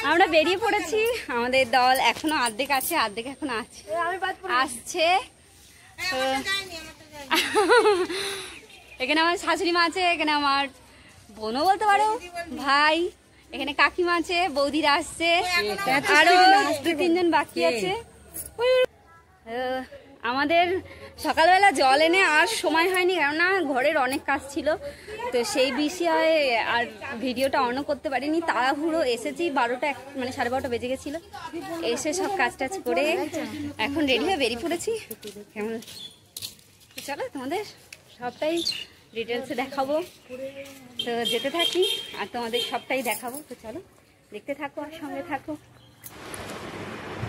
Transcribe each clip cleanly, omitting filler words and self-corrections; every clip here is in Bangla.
আমরা বেরিয়ে পড়েছি। আমাদের দল এখনো অর্ধেক আছে, অর্ধেক এখন আসছে। এখানে আমার শাশুড়ি মা আছে, এখানে আমার বোনও বলতে পারো, ভাই, এখানে কাকিমা আছে, বৌদিরা আসছে, আরো 2-3 জন বাকি আছে। আমাদের সকালবেলা জল এনে আর সময় হয়নি, কেননা ঘরের অনেক কাজ ছিল, তো সেই বিষয়ে আর ভিডিওটা অনও করতে পারিনি। তাড়াহুড়ো এসেছি, 12টা মানে 12:30 বেজে গেছিলো। এসে সব কাজ টাজ করে এখন রেডি হয়ে বেরিয়ে পড়েছি। কেমন চলো তোমাদের সবটাই ডিটেলসে দেখাবো, তো যেতে থাকি আর তোমাদের সবটাই দেখাবো। তো চলো দেখতে থাকো আর সঙ্গে থাকো।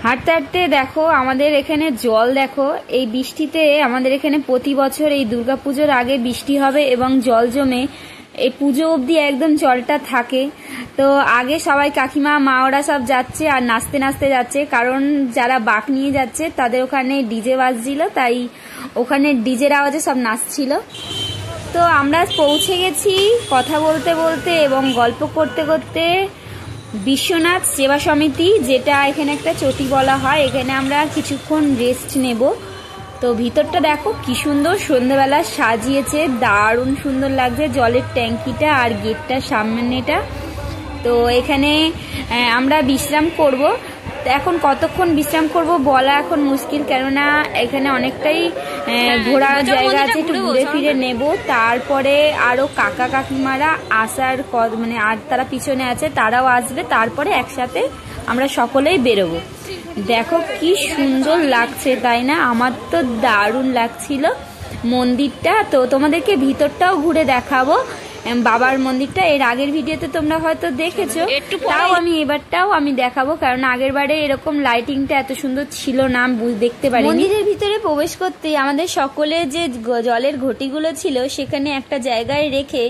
হাঁটতে হাঁটতে দেখো আমাদের এখানে জল, দেখো এই বৃষ্টিতে আমাদের এখানে প্রতি বছর এই দুর্গাপুজোর আগে বৃষ্টি হবে এবং জল জমে এই পুজো অবধি একদম জলটা থাকে। তো আগে সবাই কাকিমা মা ওরা সব যাচ্ছে আর নাচতে নাচতে যাচ্ছে, কারণ যারা বাঁক নিয়ে যাচ্ছে তাদের ওখানে ডিজে বাজছিল, তাই ওখানে ডিজের আওয়াজে সব নাচছিল। তো আমরা পৌঁছে গেছি কথা বলতে বলতে এবং গল্প করতে করতে বিশ্বনাথ সেবা সমিতি, যেটা এখানে একটা চটি বলা হয়। এখানে আমরা কিছুক্ষণ রেস্ট নেব। তো ভিতরটা দেখো কি সুন্দর সন্ধ্যাবেলা সাজিয়েছে, দারুণ সুন্দর লাগছে জলের ট্যাঙ্কিটা আর গেটটা সামনেটা। তো এখানে আমরা বিশ্রাম করব। এখন কতক্ষণ বিশ্রাম করব বলা এখন মুশকিল, কেননা এখানে অনেকটাই ঘোরার জায়গা আছে, একটু ঘুরে ফিরে নেব। তারপরে আরো কাকা কাকিমারা আসার মানে আর তারা পিছনে আছে, তারাও আসবে, তারপরে একসাথে আমরা সকলেই বেরোবো। দেখো কি সুন্দর লাগছে, তাই না? আমার তো দারুণ লাগছিল মন্দিরটা। তো তোমাদেরকে ভিতরটাও ঘুরে দেখাবো, বাবার মন্দিরটা। এর আগের ভিডিওতে তোমরা হয়তো দেখেছো, তাও আমি এবারটাও আমি দেখাবো, কারণ আগের বারে এরকম লাইটিংটা এত সুন্দর ছিল না, দেখতে পারি। মন্দিরের ভিতরে প্রবেশ করতে আমাদের সকলে যে জলের ঘটিগুলো ছিল সেখানে একটা জায়গায় রেখে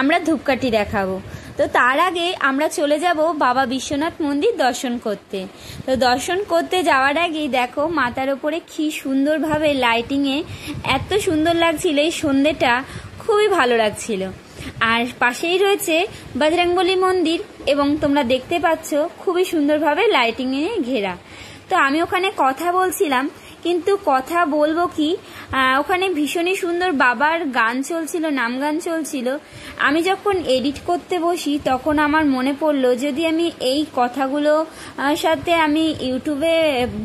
আমরা ধূপকাঠি দেখাবো। তো তার আগে আমরা চলে যাব বাবা বিশ্বনাথ মন্দির দর্শন করতে। তো দর্শন করতে যাওয়ার আগেই দেখো মাথার ওপরে কি সুন্দরভাবে লাইটিংয়ে এত সুন্দর লাগছিল, এই সন্ধ্যেটা খুবই ভালো লাগছিল। আর পাশেই রয়েছে বজরংবলী মন্দির এবং তোমরা দেখতে পাচ্ছ খুবই সুন্দরভাবে লাইটিংয়ে ঘেরা। তো আমি ওখানে কথা বলছিলাম, কিন্তু কথা বলবো কি, ওখানে ভীষণই সুন্দর বাবার গান চলছিল, নাম গান চলছিল। আমি যখন এডিট করতে বসি তখন আমার মনে পড়লো যদি আমি এই কথাগুলো সাথে আমি ইউটিউবে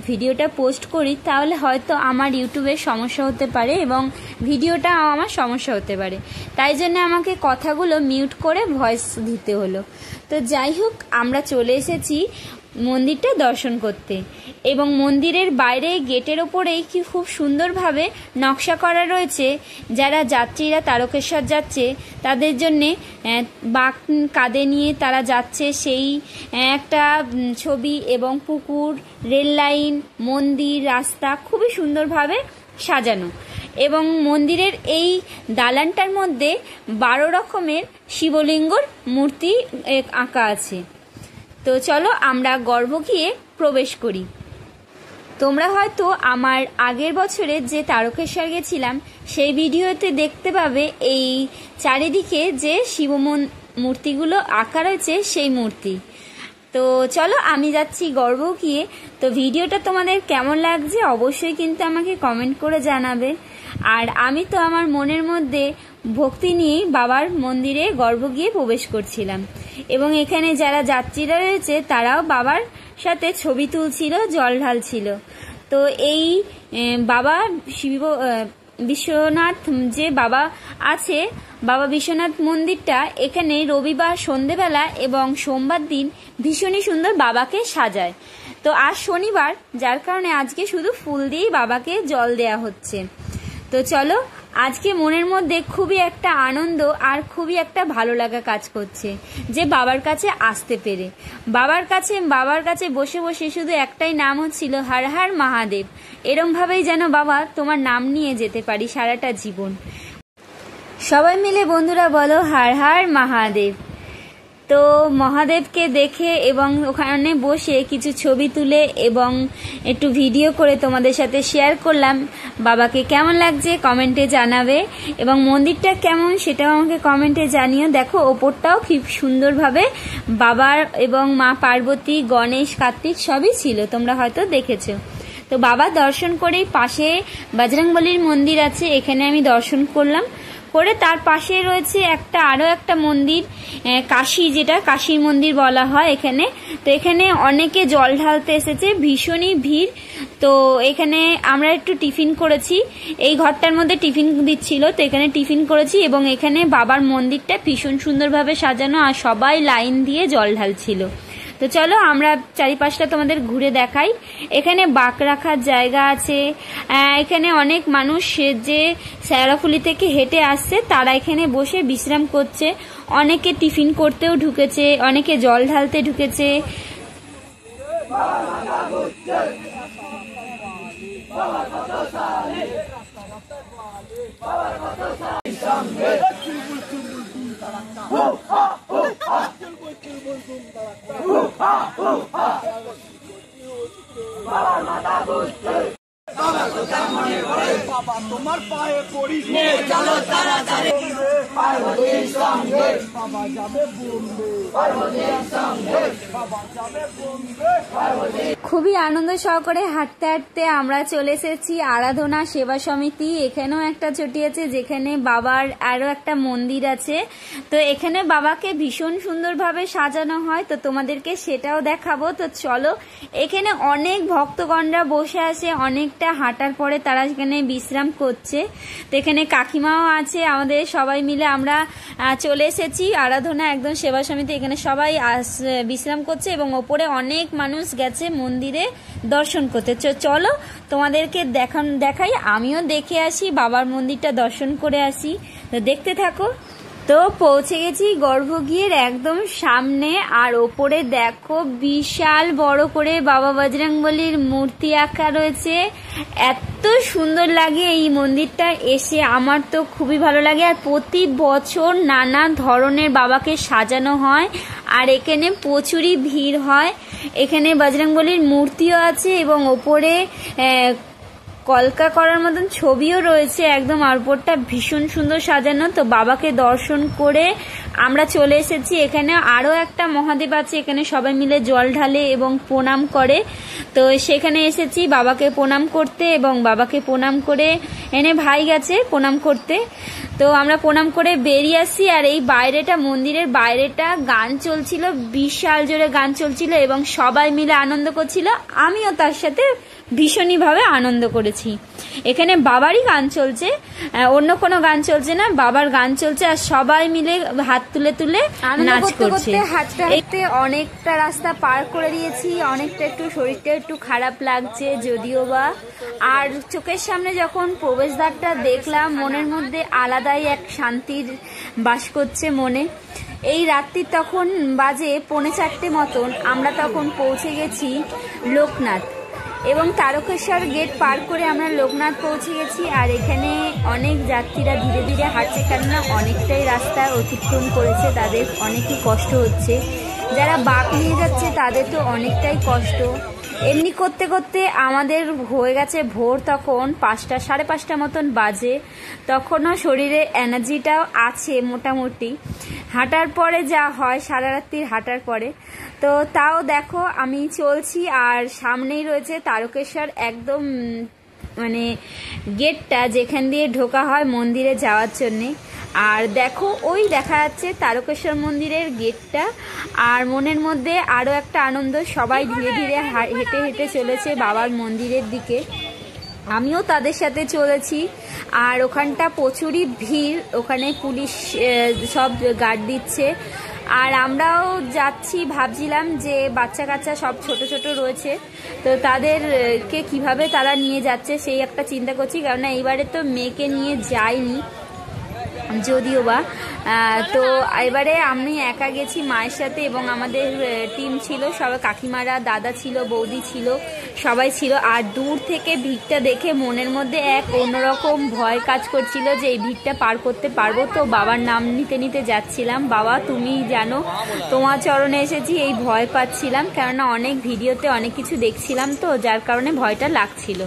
ভিডিওটা পোস্ট করি তাহলে হয়তো আমার ইউটিউবের সমস্যা হতে পারে এবং ভিডিওটা আমার সমস্যা হতে পারে, তাই জন্য আমাকে কথাগুলো মিউট করে ভয়েস দিতে হলো। তো যাই হোক, আমরা চলে এসেছি মন্দিরটা দর্শন করতে এবং মন্দিরের বাইরে গেটের ওপরেই কি খুব সুন্দরভাবে নকশা করা রয়েছে। যারা যাত্রীরা তারকেশ্বর যাচ্ছে তাদের জন্যে বাঁক কাঁধে নিয়ে তারা যাচ্ছে সেই একটা ছবি, এবং পুকুর, রেল লাইন, মন্দির, রাস্তা খুবই সুন্দরভাবে সাজানো। এবং মন্দিরের এই দালানটার মধ্যে 12 রকমের শিবলিঙ্গর মূর্তি আঁকা আছে। তো চলো আমরা গর্ভ গিয়ে প্রবেশ করি। তোমরা হয়তো আমার আগের বছরে যে তারকেশ্বর গেছিলাম সেই ভিডিওতে দেখতে পাবে এই চারিদিকে যে শিব মূর্তিগুলো আঁকা রয়েছে সেই মূর্তি। তো চলো আমি যাচ্ছি গর্ভ গিয়ে। তো ভিডিওটা তোমাদের কেমন লাগছে অবশ্যই কিন্তু আমাকে কমেন্ট করে জানাবে। আর আমি তো আমার মনের মধ্যে ভক্তি নিয়ে বাবার মন্দিরে গর্ভ গিয়ে প্রবেশ করছিলাম, এবং এখানে যারা যাত্রীরা রয়েছে তারাও বাবার সাথে ছবি তুলছিল, জল ঢালছিল। তো এই বাবা বিশ্বনাথ যে বাবা আছে, বাবা বিশ্বনাথ মন্দিরটা এখানে রবিবার সন্ধেবেলা এবং সোমবার দিন ভীষণই সুন্দর বাবাকে সাজায়। তো আজ শনিবার, যার কারণে আজকে শুধু ফুল দিয়েই বাবাকে জল দেয়া হচ্ছে। তো চলো, আজকে মনের মধ্যে খুবই একটা আনন্দ আর খুবই একটা ভালো লাগা কাজ করছে যে বাবার কাছে আসতে পেরে। বাবার কাছে বসে বসে শুধু একটাই নাম হচ্ছিল, হর হর মহাদেব। এরমভাবেই যেন বাবা তোমার নাম নিয়ে যেতে পারি সারাটা জীবন। সবাই মিলে বন্ধুরা বলো হর হর মহাদেব। তো মহাদেবকে দেখে এবং ওখানে বসে কিছু ছবি তুলে এবং একটু ভিডিও করে তোমাদের সাথে শেয়ার করলাম। বাবাকে কেমন লাগছে কমেন্টে জানাবে এবং মন্দিরটা কেমন সেটাও আমাকে কমেন্টে জানিও। দেখো ওপরটাও খুব সুন্দরভাবে বাবার এবং মা পার্বতী, গণেশ, কার্তিক সবই ছিল, তোমরা হয়তো দেখেছো। তো বাবা দর্শন করে পাশে বজরংবলীর মন্দির আছে, এখানে আমি দর্শন করলাম। করে তার পাশে রয়েছে আরো একটা মন্দির, কাশী, যেটা কাশীর মন্দির বলা হয় এখানে। তো এখানে অনেকে জল ঢালতে এসেছে, ভীষণই ভিড়। তো এখানে আমরা একটু টিফিন করেছি, এই ঘরটার মধ্যে টিফিন দিচ্ছিল, তো এখানে টিফিন করেছি এবং এখানে বাবার মন্দিরটা ভীষণ সুন্দরভাবে সাজানো আর সবাই লাইন দিয়ে জল ঢালছিল। তো চলো আমরা চারিপাশটা তোমাদের ঘুরে দেখাই। এখানে বাঁক রাখার জায়গা আছে, এখানে অনেক মানুষ যে শেওড়াফুলি থেকে হেঁটে আসছে তারা এখানে বসে বিশ্রাম করছে, অনেকে টিফিন করতেও ঢুকেছে, অনেকে জল ঢালতে ঢুকেছে। বাবা তোমার পায়ে পড়ি, চলো তাড়াতাড়ি পার্বতীর সঙ্গে, বাবা যাবে বোম্বে পার্বতীর সঙ্গে, বাবা যাবে বোম্বে পার্বতী। খুবই আনন্দ সহকারে হাঁটতে হাঁটতে আমরা চলে এসেছি আরাধনা সেবা সমিতি। এখানেও একটা ছুটি আছে যেখানে বাবার আরো একটা মন্দির আছে। তো এখানে বাবাকে ভীষণ সুন্দরভাবে সাজানো হয়, তো তোমাদেরকে সেটাও দেখাবো। তো চলো, এখানে অনেক ভক্তগণরা বসে আছে, অনেকটা হাঁটার পরে তারা এখানে বিশ্রাম করছে। তো এখানে কাকিমাও আছে, আমাদের সবাই মিলে আমরা চলে এসেছি আরাধনা একদম সেবা সমিতি। এখানে সবাই বিশ্রাম করছে এবং ওপরে অনেক মানুষ গেছে মন্দিরে দর্শন করতে। চলো তোমাদেরকে দেখাই, আমিও দেখে আসি, বাবার মন্দিরটা দর্শন করে আসি। তো দেখতে থাকো। তো পৌঁছে গেছি গর্ভগৃহের একদম সামনে, আর ওপরে দেখো বিশাল বড় করে বাবা বজরংবলীর মূর্তি আঁকা রয়েছে। এত সুন্দর লাগে এই মন্দিরটা এসে, আমার তো খুবই ভালো লাগে। আর প্রতি বছর নানা ধরনের বাবাকে সাজানো হয় আর এখানে প্রচুরই ভিড় হয়। এখানে বজরংবলীর মূর্তিও আছে এবং ওপরে কলকা করার মতন ছবিও রয়েছে একদম, আর উপরটা ভীষণ সুন্দর সাজানো। তো বাবাকে দর্শন করে আমরা চলে এসেছি। এখানে আরো একটা মহাদেব আছে, এখানে সবাই মিলে জল ঢালে এবং প্রণাম করে। তো সেখানে এসেছি বাবাকে প্রণাম করতে এবং বাবাকে প্রণাম করে এনে ভাই গেছে প্রণাম করতে। তো আমরা প্রণাম করে বেরিয়ে আসছি। আর এই বাইরেটা, মন্দিরের বাইরেটা গান চলছিল, বিশাল জোরে গান চলছিল এবং সবাই মিলে আনন্দ করছিল, আমিও তার সাথে ভীষণই ভাবে আনন্দ করেছি। এখানে বাবারই গান চলছে, অন্য কোনো গান চলছে না, বাবার গান চলছে আর সবাই মিলে হাত তুলে তুলে নাচ করছে। হাঁটতে হাঁটতে অনেকটা রাস্তা পার করে দিয়েছি, অনেকটা একটু শরীরটা একটু খারাপ লাগছে যদিও বা। আর চোখের সামনে যখন প্রবেশদ্বারটা দেখলাম মনের মধ্যে আলাদাই এক শান্তির বাস করছে মনে। এই রাত্রি তখন বাজে 4:45 মতন, আমরা তখন পৌঁছে গেছি লোকনাথ এবং তারকেশ্বর গেট পার করে আমরা লোকনাথ পৌঁছে গেছি। আর এখানে অনেক যাত্রীরা ধীরে ধীরে হাঁটছে, কেননা অনেকটাই রাস্তা অতিক্রম করেছে, তাদের অনেকই কষ্ট হচ্ছে। যারা বাঁক নিয়ে যাচ্ছে তাদের তো অনেকটাই কষ্ট। এমনি করতে করতে আমাদের হয়ে গেছে ভোর, তখন 5টা 5:30 মতন বাজে। তখনও শরীরে এনার্জিটাও আছে মোটামুটি, হাঁটার পরে যা হয় সারা রাত্রির হাঁটার পরে। তো তাও দেখো আমি চলছি আর সামনেই রয়েছে তারকেশ্বর একদম মানে গেটটা যেখান দিয়ে ঢোকা হয় মন্দিরে যাওয়ার জন্যে। আর দেখো ওই দেখা যাচ্ছে তারকেশ্বর মন্দিরের গেটটা। আর মনের মধ্যে আরও একটা আনন্দ, সবাই ধীরে ধীরে হেঁটে হেঁটে চলেছে বাবার মন্দিরের দিকে, আমিও তাদের সাথে চলেছি। আর ওখানটা প্রচুরই ভিড়, ওখানে পুলিশ সব গার্ড দিচ্ছে। আর আমরাও যাচ্ছি, ভাবছিলাম যে বাচ্চা কাচ্চা সব ছোট ছোট রয়েছে, তো তাদেরকে কিভাবে তারা নিয়ে যাচ্ছে সেই একটা চিন্তা করছি, কারণ এইবারে তো মেয়েকে নিয়ে যাইনি। যদিও বা। তো এবারে আমি একা গেছি মায়ের সাথে, এবং আমাদের টিম ছিল সবাই, কাকিমারা, দাদা ছিল, বৌদি ছিল, সবাই ছিল। আর দূর থেকে ভিড়টা দেখে মনের মধ্যে এক অন্যরকম ভয় কাজ করছিল যে এই ভিড়টা পার করতে পারবো। তো বাবার নাম নিতে নিতে যাচ্ছিলাম। বাবা তুমি জানো তোমার চরণে এসেছি, এই ভয় পাচ্ছিলাম, কেননা অনেক ভিডিওতে অনেক কিছু দেখছিলাম, তো যার কারণে ভয়টা লাগছিল।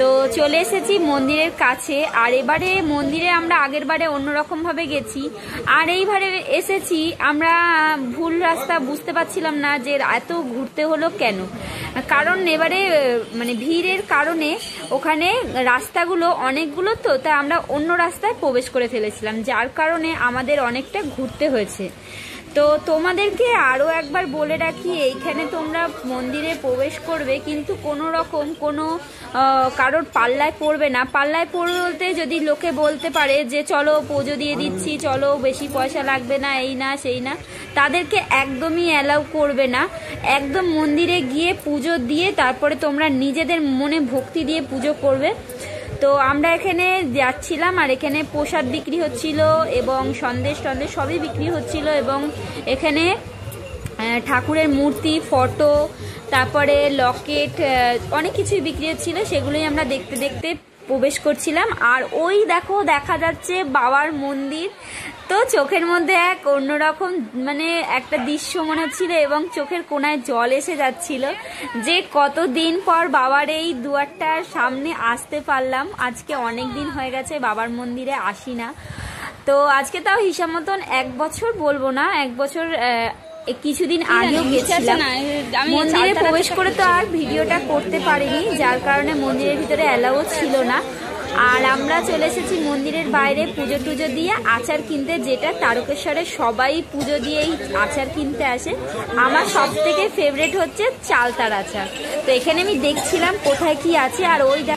তো চলে এসেছি মন্দিরের কাছে। আর এবারে মন্দিরে আমরা আগের বারে অন্যরকম ভাবে গেছি, আর এইবারে এসেছি আমরা ভুল রাস্তা বুঝতে পারছিলাম না যে এত ঘুরতে হলো কেন। কারণ এবারে মানে ভিড়ের কারণে ওখানে রাস্তাগুলো অনেকগুলো, তো তাই আমরা অন্য রাস্তায় প্রবেশ করে ফেলেছিলাম, যার কারণে আমাদের অনেকটা ঘুরতে হয়েছে। তো তোমাদেরকে আরও একবার বলে রাখি, এইখানে তোমরা মন্দিরে প্রবেশ করবে কিন্তু কোনো রকম কোনো কারোর পাল্লায় পড়বে না। পাল্লায় পড়তে যদি লোকে বলতে পারে যে চলো পুজো দিয়ে দিচ্ছি, চলো বেশি পয়সা লাগবে না, এই না সেই না, তাদেরকে একদমই অ্যালাউ করবে না। একদম মন্দিরে গিয়ে পুজো দিয়ে তারপরে তোমরা নিজেদের মনে ভক্তি দিয়ে পুজো করবে। তো আমরা এখানে যাচ্ছিলাম, আর এখানে প্রসাদ বিক্রি হচ্ছিল এবং সন্দেশ টন্দেশ সবই বিক্রি হচ্ছিল, এবং এখানে ঠাকুরের মূর্তি, ফটো, তারপরে লকেট, অনেক কিছুই বিক্রি হচ্ছিল, সেগুলোই আমরা দেখতে দেখতে প্রবেশ করছিলাম। আর ওই দেখো দেখা যাচ্ছে বাবার মন্দির। তো চোখের মধ্যে এক অন্যরকম মানে একটা দৃশ্য মনে হচ্ছিল, এবং চোখের কোনায় জল এসে যাচ্ছিল যে কতদিন পর বাবার এই দুয়ারটার সামনে আসতে পারলাম। আজকে অনেক দিন হয়ে গেছে বাবার মন্দিরে আসি না। তো আজকে তাও হিসাব মতন 1 বছর বলবো না, 1 বছর কিছুদিন আগেও গেছিলাম। মন্দিরে প্রবেশ করে তো আর ভিডিওটা করতে পারিনি, যার কারণে মন্দিরের ভিতরে অ্যালাউ ছিল না। আর আমরা চলে এসেছি মন্দিরের বাইরে পুজো টুজো দিয়ে আচার কিনতে, যেটা তারকেশ্বরে সবাই পুজো দিয়েই আচার কিনতে আসে। আমার সব থেকে ফেভারিট হচ্ছে চালতার আচার। তো এখানে আমি দেখছিলাম কোথায় কি আছে, আর ওই